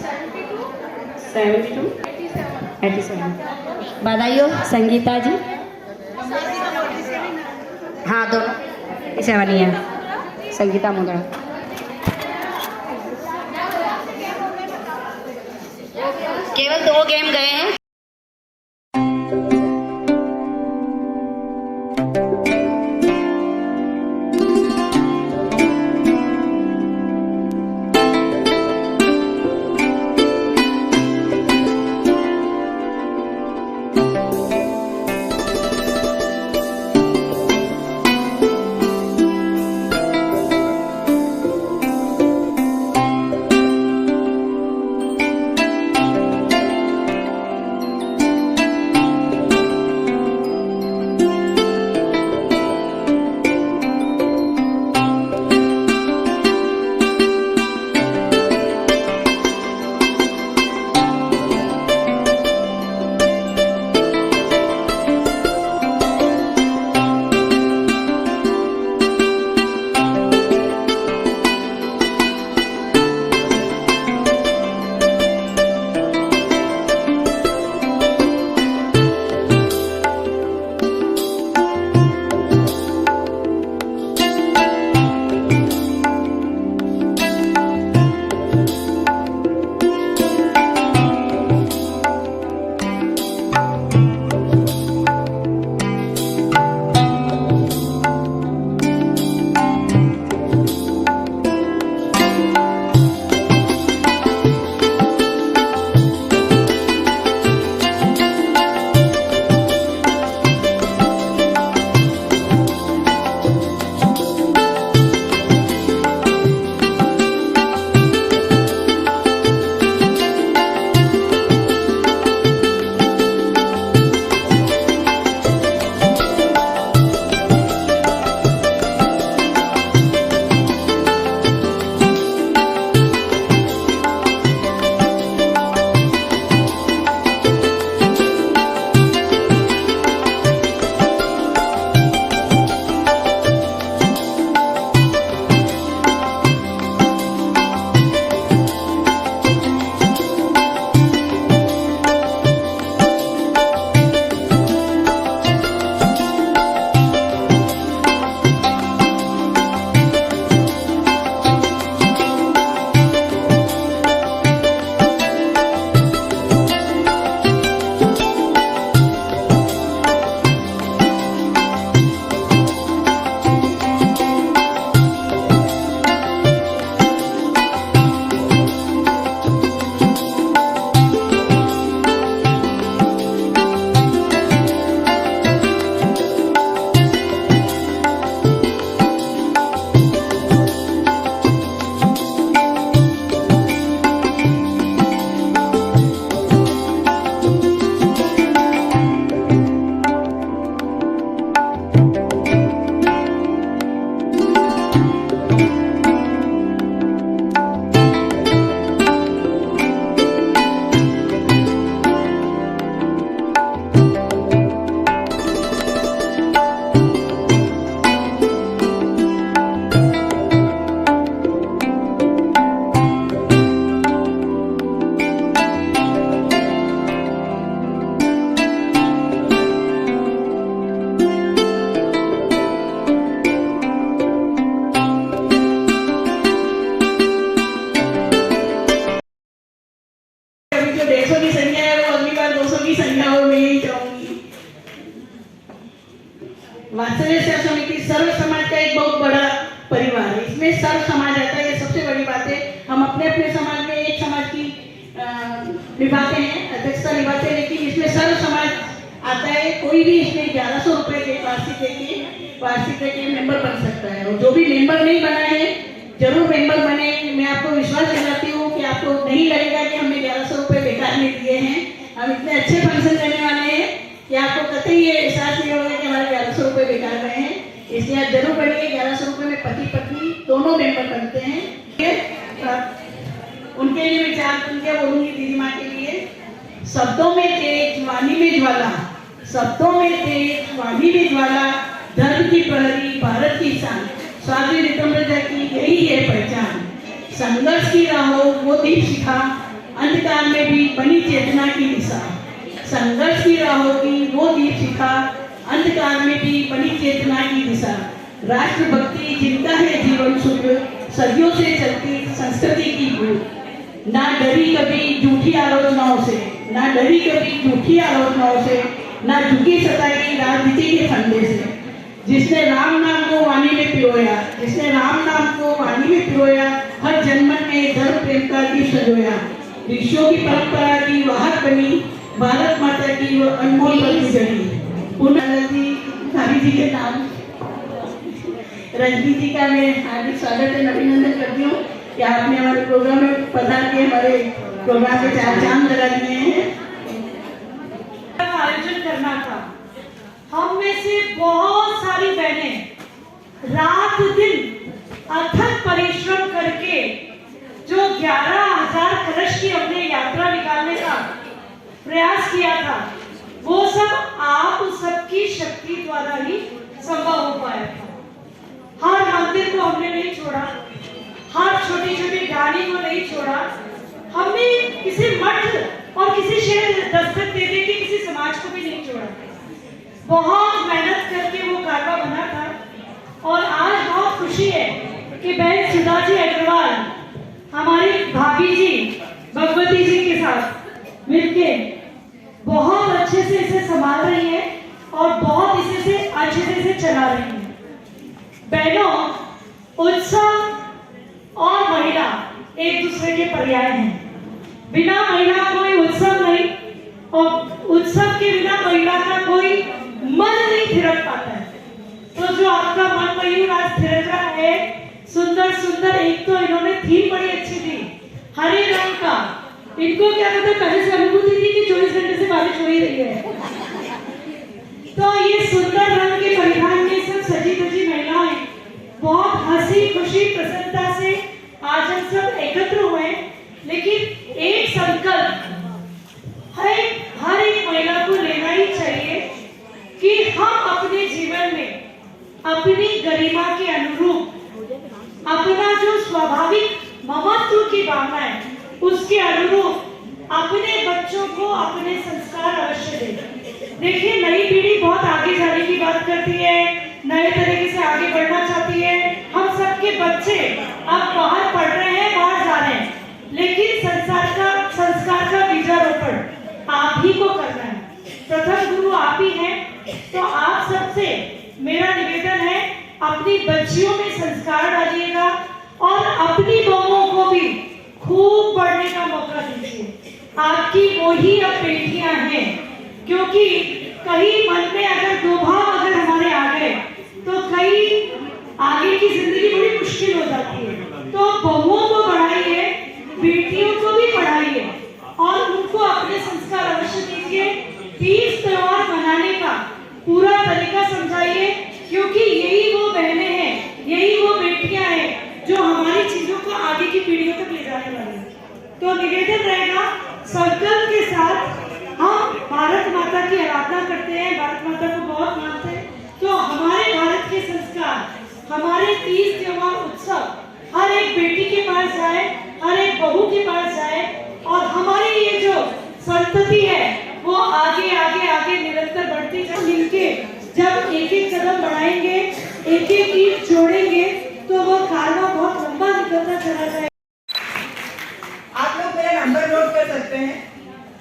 72 87। बधाई हो संगीता जी। हाँ दोनों 87 ही है संगीता मुंदड़ा। केवल 2 गेम गए हैं। वात्सल्य सेवा समिति सर्व समाज का एक बहुत बड़ा परिवार है। इसमें सर्व समाज आता है, ये सबसे बड़ी बात है। हम अपने अपने समाज में एक समाज की निभाते हैं, अध्यक्षता निभाते हैं, लेकिन इसमें सर्व समाज आता है। कोई भी इसमें 1100 रुपए के वार्षिक के मेंबर बन सकता है। और जो भी मेंबर नहीं बना है जरूर मेंबर बने। मैं आपको विश्वास दिलाती हूँ कि आपको नहीं लगेगा कि हमने 1100 रुपए बेकार में दिए हैं। हम इतने अच्छे फंक्शन करने वाले हैं कि आपको कतई ये एहसास नहीं होगा कि हमारे 1100 रुपए बेकार गए हैं। इसलिए आप जरूर बढ़िए। 1100 रुपए में पति पत्नी दोनों मेंबर बनते हैं। उनके लिए मैं 4 पंक्तियां बोलूंगी दीदी माँ के लिए। शब्दों में तेज वाणी में ज्वाला, शब्दों में तेज वाणी में ज्वाला, धर्म की प्रहरी भारत की शान, स्वामी विक्रम की यही है पहचान। संघर्ष की राहों वो दीप शिखा, अंधकार में भी बनी चेतना की दिशा, संघर्ष की राहों की वो दीप शिखा, अंधकार में भी बनी चेतना की दिशा, राष्ट्रभक्ति जिनका है जीवन सूत्र, सदियों से चलती संस्कृति की भूख, ना डरी कभी झूठी आलोचनाओं से, ना डरी कभी झूठी आलोचनाओं से, ना झुकी सताई राजनीति के फंदे से। जिसने राम नाम को वाणी में पिरोया, जिसने राम नाम को वाणी में पिरोया, हर जन्म में धर्म प्रेम का दीप संजोया, ऋषियों की परंपरा की वाहक बनी, भारत माता की वो अनमोल बनी जड़ी। पुनः जी भाभी जी के नाम रंजीत जी का मैं हार्दिक स्वागत है, अभिनंदन करती हूँ कि आपने हमारे प्रोग्राम में पधार के हमारे प्रोग्राम के चार चांद लगा दिए हैं। आयोजन करना था, हम में से बहुत सारी बहनें रात दिन अथक परिश्रम करके जो 11,000 कलश की हमने यात्रा निकालने का प्रयास किया था, वो सब आप सबकी शक्ति द्वारा ही संभव हो पाया था। हर मंदिर को हमने नहीं छोड़ा, हर छोटी छोटी गाड़ी को नहीं छोड़ा, हमने किसी मठ और किसी शहर दस्तक दे दे के किसी समाज को भी नहीं छोड़ा। बहुत मेहनत करके वो कारवा बना था और आज बहुत खुशी है कि बहन सुधा जी अग्रवाल हमारी भाभी जी भगवती जी के साथ मिलके बहुत अच्छे से इसे संभाल रही है और बहुत इसे से अच्छे से चला रही है। बहनों, उत्सव और महिला एक दूसरे के पर्याय हैं। बिना महिला कोई उत्सव नहीं और उत्सव के बिना महिला का कोई मन नहीं थिरक पाता है। तो जो आपका मन मयूर आज थिरक रहा है, सुंदर सुंदर, एक तो इन्होंने थीम बड़ी अच्छी दी, हरे रंग का। इनको क्या कहते हैं, पहले से अनुभूति थी कि 24 घंटे से बारिश हो ही रही है। तो ये सुंदर रंग के परिधान में सब सजी धजी महिलाएं बहुत हंसी खुशी प्रसन्नता से आज हम सब एकत्र हुए। लेकिन एक संकल्प हर एक महिला को लेना ही चाहिए कि हम अपने जीवन में अपनी गरिमा के अनुरूप अपना जो स्वाभाविक ममत्व की भावना है, उसके अनुरूप अपने बच्चों को अपने संस्कार अवश्य दें। देखिए, नई पीढ़ी बहुत आगे जाने की बात करती है, नए तरीके से आगे बढ़ना चाहती है। हम सबके बच्चे अब बाहर पढ़ रहे हैं, बाहर जा रहे हैं, लेकिन संस्कार का बीजारोपण आप ही को करना है। प्रथम गुरु आप ही हैं। तो आप सबसे मेरा निवेदन है, अपनी बच्चियों में संस्कार डालिएगा और अपनी बहुओं को भी खूब पढ़ने का मौका दीजिए। आपकी वही अब बेटियां हैं, क्योंकि कहीं मन में अगर दो भाव अगर हमारे आ गए तो कहीं आगे की जिंदगी बड़ी मुश्किल हो जाती है। तो बहुओं को बढ़ाइए, बेटियों को भी पढ़ाइए और उनको अपने संस्कार अवश्य दीजिए। तीज त्योहार मनाने का पूरा तरीका समझाइए, क्योंकि यही वो बहनें हैं, यही वो बेटियां हैं जो हमारी चीजों को आगे की पीढ़ियों तक ले जाने वाली है। तो निवेदन रहेगा, संकल्प के साथ हम भारत माता की आराधना करते हैं, भारत माता को बहुत मानते हैं। तो हमारे भारत के संस्कार, हमारे तीज त्योहार उत्सव हर एक बेटी के पास जाए, हर एक बहू के पास जाए और हमारी ये जो संतति है वो आगे आगे आगे निरंतर बढ़ती जाए। मिलके जब एक एक कदम बढ़ाएंगे, एक एक ईंट जोड़ेंगे, तो वो कारवा बहुत लंबा निकलता चला जाए। आप लोग मेरा नंबर नोट कर सकते हैं,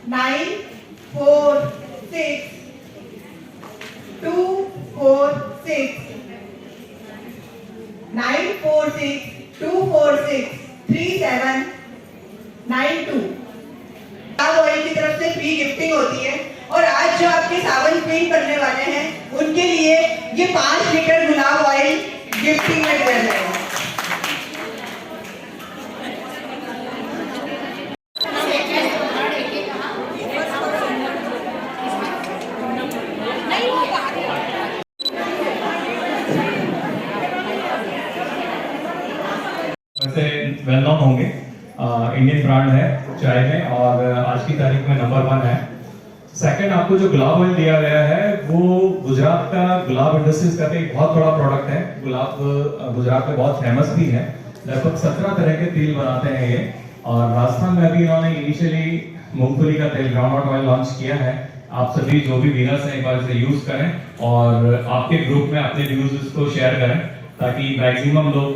946246 3792। ऑयल की तरफ से फ्री गिफ्टिंग होती है और आज जो आपके सावन क्वीन बनने वाले हैं उनके लिए ये 5 लीटर गुलाब ऑयल गिफ्टिंग में दिया जाएगा। वैसे वेल नोन होंगे, इंडियन ब्रांड है चाय में और आज की तारीख में नंबर 1 है। सेकंड, आपको जो गुलाब ऑयल दिया गया है वो गुजरात का गुलाब इंडस्ट्रीज का एक बहुत बड़ा प्रोडक्ट है। गुलाब गुजरात में बहुत फेमस भी है, लगभग 17 तरह के तेल बनाते हैं ये और राजस्थान में अभी इन्होंने इनिशियली मूंगफली का तेल ग्राउंड ऑयल लॉन्च किया है। आप सभी जो भी व्यूअर्स हैं एक बार इसे यूज करें और आपके ग्रुप में अपने व्यूज को शेयर करें ताकि मैक्सिमम लोग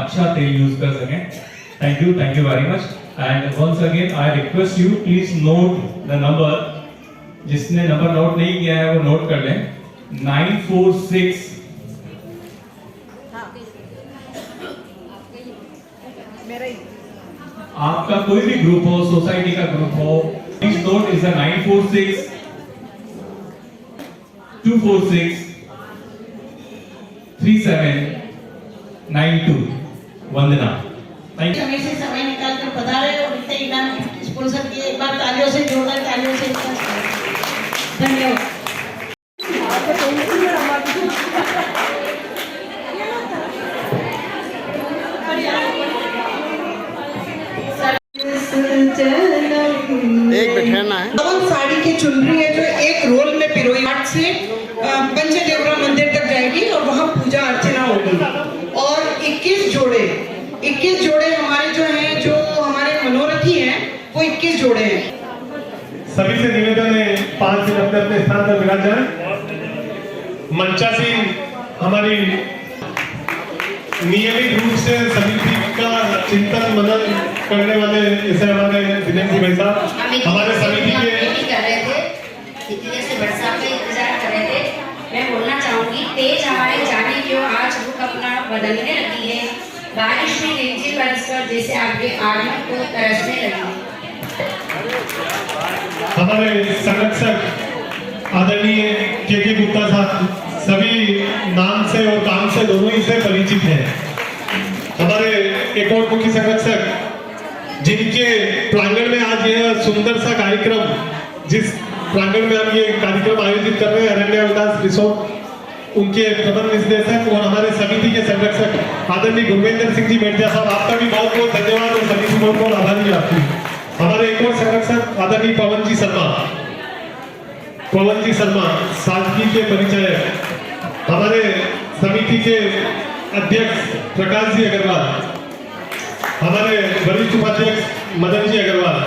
अच्छा तेल यूज कर सकें। Thank you very much and once again I request you please note the number. जिसने नंबर नोट नहीं किया है वो नोट कर लें 946। आपका कोई भी ग्रुप हो, सोसाइटी का ग्रुप हो, please note is 946 246 3792। Vandana. Thank you. समय से समय निकाल कर पधारे और इतने इनाम स्पॉन्सर किए। एक बार तालियों से जोरदार तालियों से धन्यवाद। एक बैठना है। बावन साड़ी की चुनरी है जो एक रोल में पिरोई हाट से पंचदेवरा मंदिर तक जाएगी और वहाँ पूजा अर्चना होगी। और 21 जोड़े हमारे जो हैं, जो हमारे मनोरथी हैं, वो 21 जोड़े हैं। सभी से निवेदन है 5 दिन अपने अपने स्थान पर विराज जाए। मंचासीन हमारी नियमित रूप से समिति का चिंतन मनन करने वाले जैसे हमारे दिनेश जी भाई साहब हमारे समिति के कर रहे थे, इतनी देर से बरसात का इंतजार कर रहे थे। मैं बोलना चाहूंगी तेज हवाएं जाने की ओर आज रुख अपना बदलने लगी है। बारिश में रिमझिम बरसकर जैसे आपके आगमन को तरसने लगी। हमारे संरक्षक आदरणीय के गुप्ता साहब सभी नाम से और काम से दोनों ही से परिचित हैं। हमारे एक और मुख्य संरक्षक जिनके प्रांगण में आज यह सुंदर सा कार्यक्रम, जिस प्रांगण में हम ये कार्यक्रम आयोजित कर रहे हैं, अरण्य विकास रिसोर्ट, उनके प्रबंध निदेशक और हमारे समिति के संरक्षक आदरणीय गुरवेंद्र सिंह जी मेड़िया साहब, आपका भी बहुत बहुत धन्यवाद और समिति बहुत बहुत आभारी आपकी। हमारे एक और संरक्षक आदरणीय पवन जी शर्मा सादगी के परिचय, हमारे समिति के अध्यक्ष प्रकाश जी अग्रवाल, हमारे वरिष्ठ उपाध्यक्ष मदन जी अग्रवाल,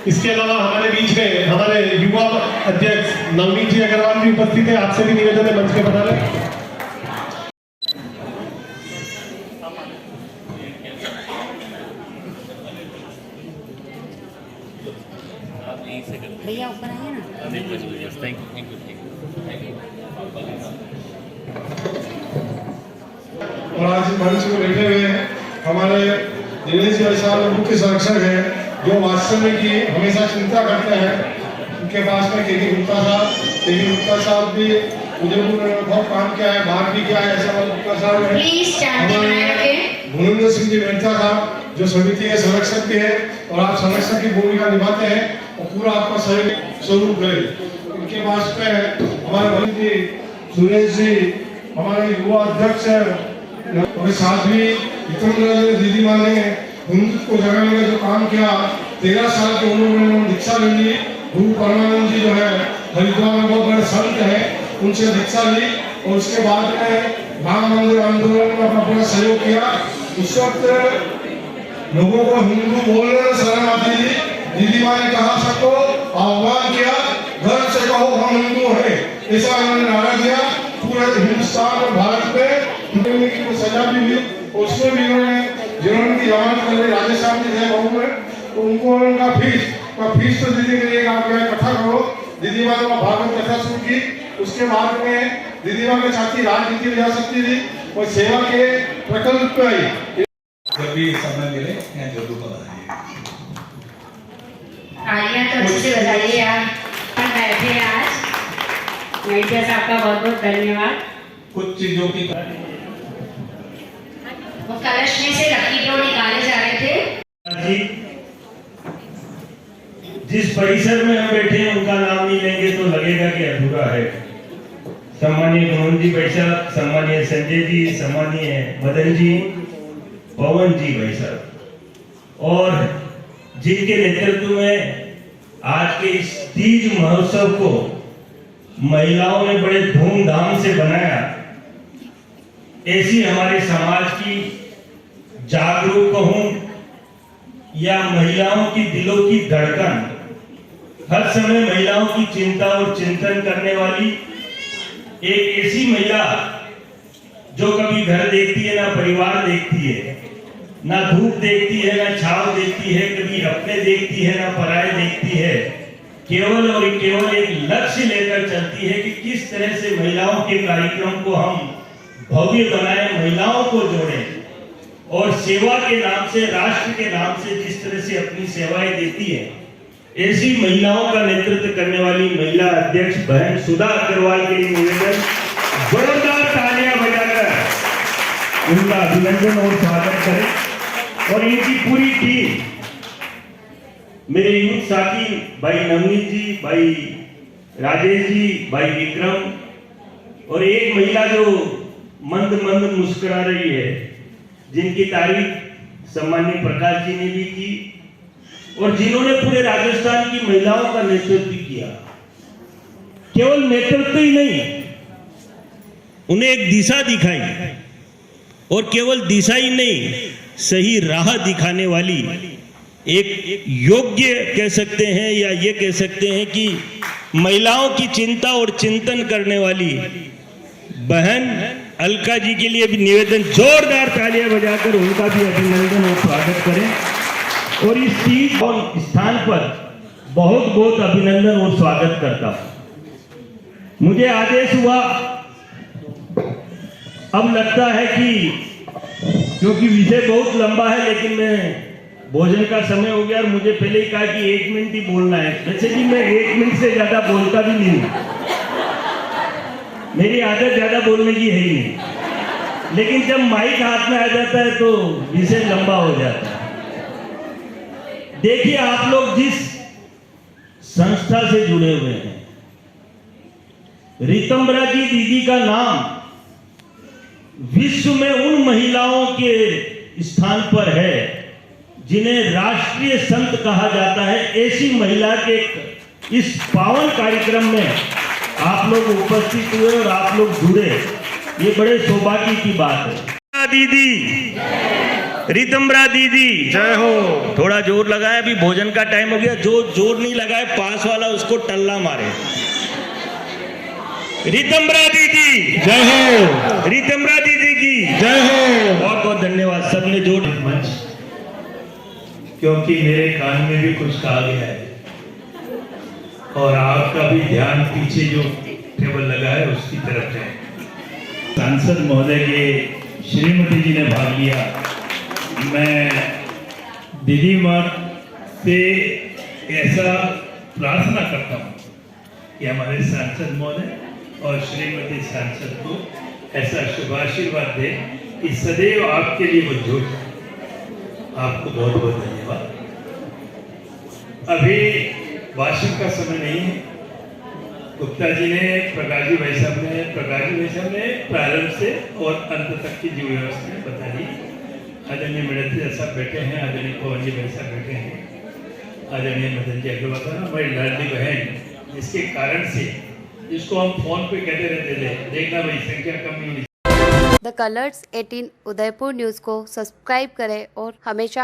इसके अलावा हमारे बीच में हमारे युवा अध्यक्ष नवनीत जी अग्रवाल भी उपस्थित है। आपसे भी निवेदन है मंच पे बता रहे। भैया ऊपर आइए ना। और आज मंच में बैठे हुए हैं हमारे दिनेश जी साहब मुख्य संरक्षक हैं, जो वास्तव में की हमेशा चिंता करते हैं। उनके पास में के गुप्ता साहब भी उदयपुर में बहुत काम किया है, बाहर भी किया है। ऐसा गुप्ता साहब है। भूपेंद्र सिंह जी मेहता साहब जो समिति के संरक्षक भी है और आप संरक्षक की भूमिका निभाते हैं और पूरा आपका सहयोग स्वरूप है। इनके पास में हमारे भरत जी, सुरेश जी, हमारे युवा अध्यक्ष और साथ भी दीदी माँ ने हिंदू को जगाने का जो काम किया, 13 साल की उम्र में उन्होंने दीक्षा ले ली। गुरु परमानंद जी जो है हरिद्वार में बहुत बड़े संत हैं, उनसे दीक्षा ली और उसके बाद में राम मंदिर आंदोलन में अपना पूरा सहयोग किया। उस वक्त लोगों को हिंदू बोलने में शर्म आती थी। दीदी माँ ने कहा सबको आह्वान किया, घर से कहो हम हिंदू हैं, ऐसा उन्होंने नारा दिया। पूरे हिंदुस्तान और भारत में की सजा भी हुई, उसमें भी उन्होंने जिन्होंने की जमानत कर ली राजेश साहब जी थे बहू में, तो उनको उनका फीस तो दीदी के लिए आप इकट्ठा करो। दीदी माँ ने भागवत कथा शुरू की। उसके बाद में दीदी माँ के साथ ही राजनीति ले जा सकती थी और सेवा के प्रकल्प पे आई। जब भी समय मिले यहाँ जरूर बताइए। तालियां तो अच्छे से बजाइए यार। हम बैठे हैं आज। मेड़िया साहब का बहुत बहुत धन्यवाद। कुछ चीजों की वो कलश में से लकी ड्रॉ निकाले जा रहे थे। जिस परिसर में हम बैठे हैं उनका नाम नहीं लेंगे तो लगेगा कि अधूरा है। सम्मानीय मोहन जी भाई साहब, सम्मानीय संजय जी, सम्मानीय मदन जी, पवन जी भाई साहब, और जिनके नेतृत्व में आज के इस तीज महोत्सव को महिलाओं ने बड़े धूमधाम से बनाया। ऐसी हमारे समाज की जागरूक कहूं या महिलाओं की दिलों की धड़कन, हर समय महिलाओं की चिंता और चिंतन करने वाली एक ऐसी महिला जो कभी घर देखती है ना परिवार देखती है, ना धूप देखती है ना छाव देखती है, कभी अपने देखती है ना पराये देखती है, केवल और केवल एक लक्ष्य लेकर चलती है कि किस तरह से महिलाओं के कार्यक्रम को हम भव्य बनाएं, महिलाओं को जोड़ें और सेवा के नाम से, राष्ट्र के नाम से जिस तरह से अपनी सेवाएं देती है, ऐसी महिलाओं का नेतृत्व करने वाली महिला अध्यक्ष बहन सुधा अग्रवाल के लिए निवेदन, जोरदार तालियां बजाकर उनका अभिनंदन और स्वागत करें। और इनकी पूरी टीम, मेरे यूथ साथी भाई नवनीत जी, भाई राजेश जी, भाई विक्रम और एक महिला जो मंद मंद मुस्कुरा रही है, जिनकी तारीफ सम्माननीय प्रकाश जी ने भी की और जिन्होंने पूरे राजस्थान की महिलाओं का नेतृत्व किया। केवल नेतृत्व ही नहीं, उन्हें एक दिशा दिखाई और केवल दिशा ही नहीं, सही राह दिखाने वाली एक योग्य कह सकते हैं या ये कह सकते हैं कि महिलाओं की चिंता और चिंतन करने वाली बहन अलका जी के लिए भी निवेदन, जोरदार तालियां बजाकर उनका भी अभिनंदन और स्वागत करें। और इस चीज और स्थान पर बहुत बहुत अभिनंदन और स्वागत करता हूं। मुझे आदेश हुआ, अब लगता है कि क्योंकि विषय बहुत लंबा है, लेकिन मैं भोजन का समय हो गया और मुझे पहले ही कहा कि 1 मिनट ही बोलना है। वैसे भी मैं 1 मिनट से ज्यादा बोलता भी नहीं हूं, मेरी आदत ज्यादा बोलने की है ही नहीं, लेकिन जब माइक हाथ में आ जाता है तो विषय लंबा हो जाता है। देखिए, आप लोग जिस संस्था से जुड़े हुए हैं, ऋतंबरा जी दीदी का नाम विश्व में उन महिलाओं के स्थान पर है जिन्हें राष्ट्रीय संत कहा जाता है। ऐसी महिला के इस पावन कार्यक्रम में आप लोग उपस्थित हुए और आप लोग जुड़े, ये बड़े सौभाग्य की बात है। दीदी, ऋतंबरा दीदी जय हो। थोड़ा जोर लगाए, अभी भोजन का टाइम हो गया। जो जोर नहीं लगाए पास वाला उसको टल्ला मारे। ऋतंबरा दीदी जय हो, ऋतंबरा दीदी की जय हो। बहुत बहुत धन्यवाद सबने जोड़ मंच, क्योंकि मेरे कान में भी कुछ कहा गया है और आपका भी ध्यान पीछे जो टेबल लगा है उसकी तरफ है। सांसद महोदय के श्रीमती जी ने भाग लिया। मैं दीदी माँ से ऐसा प्रार्थना करता हूँ कि हमारे सांसद महोदय और श्रीमती सांसद को ऐसा शुभाशीर्वाद दे कि सदैव आपके लिए वो जुट। आपको बहुत बहुत धन्यवाद। अभी भाषण का समय नहीं है। गुप्ता जी ने, प्रकाश जी भाई साहब ने प्रारंभ से और अंत तक की जो व्यवस्था बता दी। आदरणीय मेडत्री साहब बैठे हैं, आदरणीय पवन जी भाई साहब बैठे हैं, आदरणीय मदन जी अग्रवाल साहब, हमारी लाडली बहन, जिसके कारण से जिसको हम फोन पे कहते रहते थे, देखना भाई संख्या कम नहीं होनी। द कलर्स 18 उदयपुर न्यूज़ को सब्सक्राइब करें और हमेशा